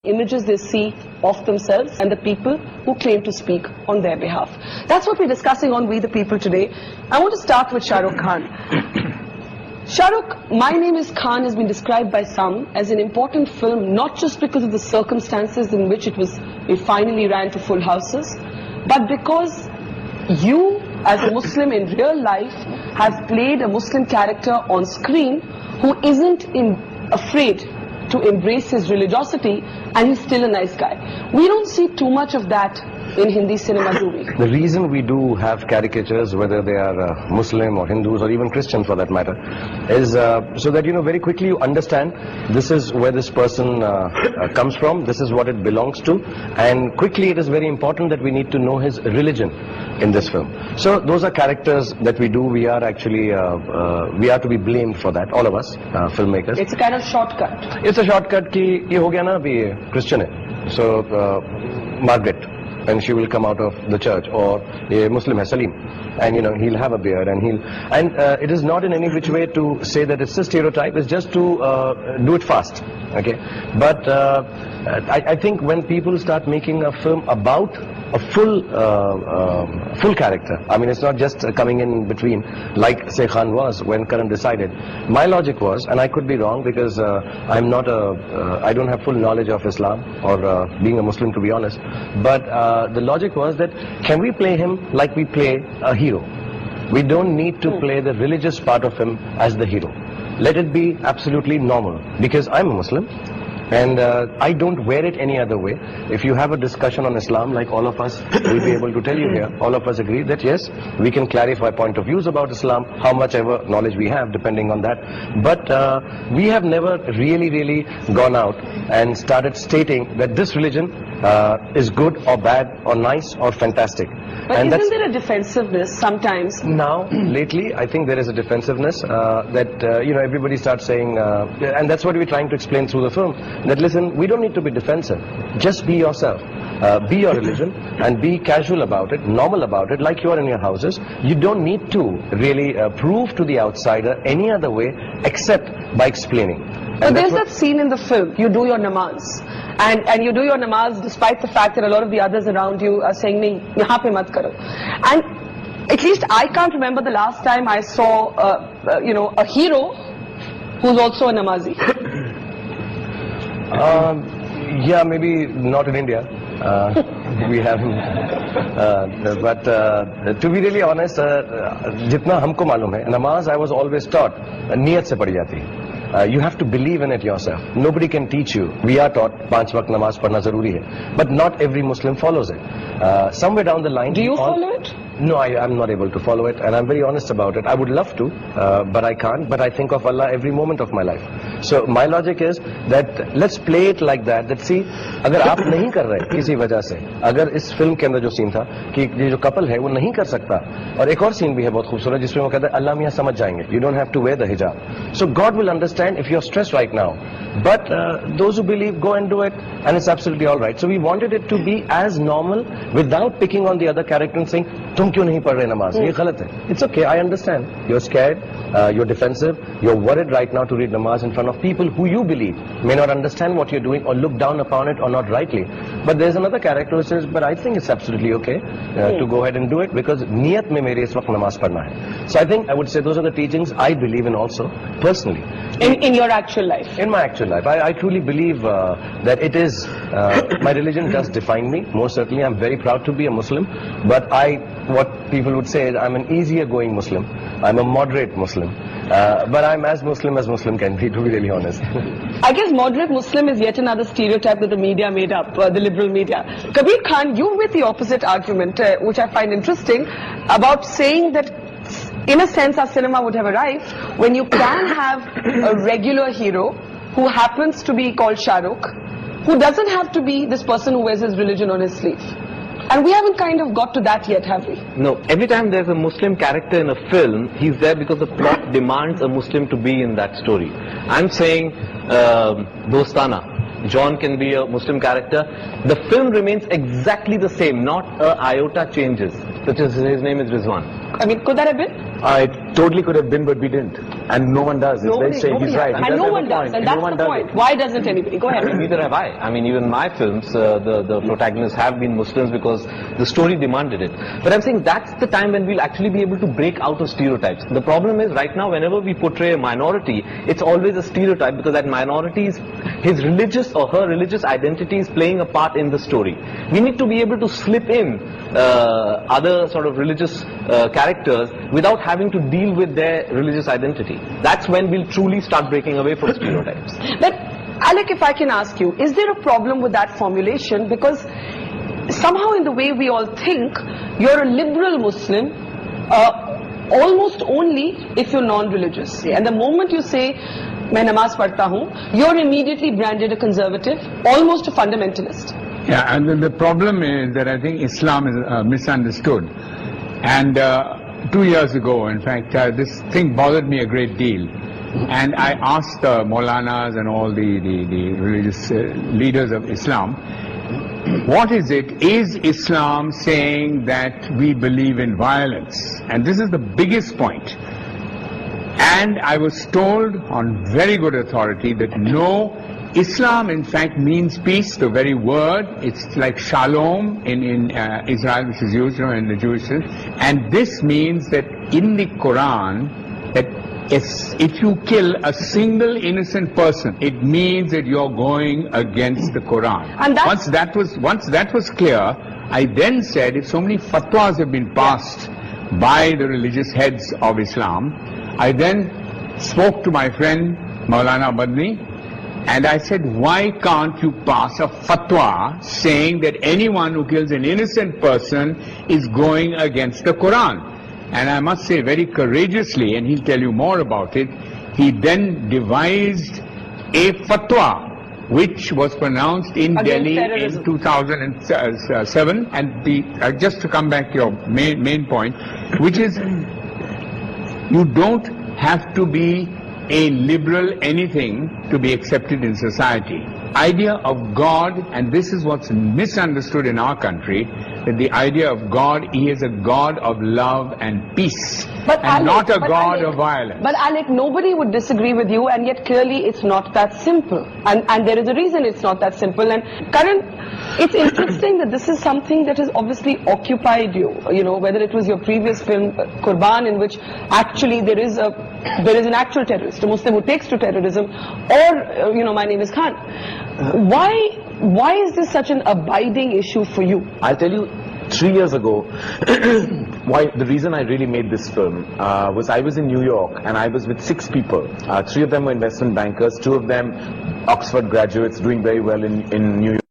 images they see of themselves and the people who claim to speak on their behalf. That's what we're discussing on We the People today. I want to start with Shahrukh. Shahrukh, My Name is Khan has been described by some as an important film, not just because of the circumstances in which it finally ran to full houses, but because you, as a Muslim in real life, have played a Muslim character on screen who isn't afraid to embrace his religiosity, and he's still a nice guy. We don't see too much of that in Hindi cinema, do we? The reason we do have caricatures, whether they are Muslim or Hindus or even Christians for that matter, is so that, very quickly you understand this is where this person comes from, this is what it belongs to, and quickly it is very important that we need to know his religion in this film. So those are characters that we do. We are actually, we are to be blamed for that, all of us, filmmakers. It's a kind of shortcut. It's a shortcut ki ye ho gaya na, abhi Christian hai. So, Margaret, and she will come out of the church, or a Muslim hai, Salim, and he'll have a beard, and it is not in any which way to say that it's a stereotype, it's just to do it fast, okay? But I think when people start making a film about a full character, I mean, it's not just coming in between like say Khan was when Karan decided. My logic was, and I could be wrong because I'm not I don't have full knowledge of Islam or being a Muslim, to be honest, but the logic was that can we play him like we play a hero? We don't need to play the religious part of him as the hero. Let it be absolutely normal, because I'm a Muslim and I don't wear it any other way. If you have a discussion on Islam, like all of us will be able to tell you here, all of us agree that yes, we can clarify point of views about Islam, how much ever knowledge we have depending on that. But we have never really gone out and started stating that this religion is good or bad or nice or fantastic. But and isn't there a defensiveness sometimes? Now, lately, I think there is a defensiveness that, everybody starts saying, and that's what we're trying to explain through the film, that listen, we don't need to be defensive. Just be yourself. Be your religion and be casual about it, normal about it, like you are in your houses. You don't need to really prove to the outsider any other way except by explaining. So there's that scene in the film, you do your namaz. And you do your namaz despite the fact that a lot of the others around you are saying, nahi, yahan pe mat karo. And at least I can't remember the last time I saw, a hero who's also a namazi. Yeah, maybe not in India. We haven't. But to be really honest, jitna humko malum hai, namaz I was always taught, niyat se padi jati hai. You have to believe in it yourself. Nobody can teach you. We are taught 5 waqt namaz padhna zaruri hai, but not every Muslim follows it. Somewhere down the line, do you follow it? No, I'm not able to follow it, and I'm very honest about it. I would love to, but I can't. But I think of Allah every moment of my life. So my logic is that let's play it like that. That see, अगर आप नहीं कर रहे किसी वजह से, अगर इस फिल्म के अंदर जो सीन था कि ये जो कपल है वो नहीं कर सकता, और एक और सीन भी है बहुत खूबसूरत जिसमें वो कहता है अल्लाह मियां समझ जाएंगे. You don't have to wear the hijab. So God will understand if you're stressed right now. But those who believe, go and do it, and it's absolutely all right. So we wanted it to be as normal without picking on the other character and saying, तुम क्यों नहीं पढ़ रहे नमाज? ये गलत है. It's okay, I understand. You're scared, you're defensive, you're worried right now to read namaz in front of people who you believe may not understand what you're doing or look down upon it or not rightly. But there's another character who says, but I think it's absolutely okay to go ahead and do it because niyat mein mere is waqt namaz padhna hai. So I think I would say those are the teachings I believe in also, personally. In your actual life? In my actual life. I truly believe that it is, my religion does define me, most certainly. I'm very proud to be a Muslim, but what people would say is I'm an easier going Muslim. I'm a moderate Muslim. But I'm as Muslim can be, to be really honest. I guess moderate Muslim is yet another stereotype that the media made up, the liberal media. Kabir Khan, you with the opposite argument, which I find interesting, about saying that in a sense our cinema would have arrived when you can have a regular hero who happens to be called Shahrukh, who doesn't have to be this person who wears his religion on his sleeve. And we haven't kind of got to that yet, have we? No. Every time there's a Muslim character in a film, he's there because the plot demands a Muslim to be in that story. I'm saying Dostana. John can be a Muslim character. The film remains exactly the same, not a iota changes. such as his name is Rizwan. I mean, could that have been? It totally could have been, but we didn't. And no one does. It's very strange. He's right. He And does no have a one does. point. And No that's one the does point. it. Why doesn't anybody? Go ahead. Neither have I. I mean, even my films, the protagonists have been Muslims because the story demanded it. But I'm saying that's the time when we'll actually be able to break out of stereotypes. The problem is right now, whenever we portray a minority, it's always a stereotype because that minority is his religious or her religious identity is playing a part in the story. We need to be able to slip in other sort of religious characters without having to deal with their religious identity. That's when we'll truly start breaking away from stereotypes. But Alec, if I can ask you, is there a problem with that formulation? Because somehow in the way we all think, you're a liberal Muslim almost only if you're non-religious. And the moment you say, "Main namaz padhta hu," you're immediately branded a conservative, almost a fundamentalist. Yeah, and the problem is that I think Islam is misunderstood. And 2 years ago, in fact, this thing bothered me a great deal. And I asked Maulanas and all the religious leaders of Islam, what is it? Is Islam saying that we believe in violence? And this is the biggest point. And I was told on very good authority that no, Islam in fact means peace, the very word. It's like shalom in Israel, which is used in the Jewish. And this means that in the Quran, that if you kill a single innocent person, it means that you're going against the Quran. And once that was clear, I then said, if so many fatwas have been passed by the religious heads of Islam, I then spoke to my friend Maulana Badni, and I said, why can't you pass a fatwa saying that anyone who kills an innocent person is going against the Quran? And I must say very courageously, and he'll tell you more about it, he then devised a fatwa which was pronounced in Delhi terrorism. in 2007. And just to come back to your main point, which is you don't have to be a liberal anything to be accepted in society. Idea of God, and this is what's misunderstood in our country, that the idea of God, he is a God of love and peace, and not a God of violence. But Alec, nobody would disagree with you, and yet clearly it's not that simple. And there is a reason it's not that simple. And Karan, it's interesting that this is something that has obviously occupied you, whether it was your previous film, Qurban, in which actually there is an actual terrorist, a Muslim who takes to terrorism, or, My Name is Khan. Why is this such an abiding issue for you? I'll tell you, 3 years ago, the reason I really made this film was I was in New York and I was with 6 people. 3 of them were investment bankers, 2 of them Oxford graduates doing very well in New York.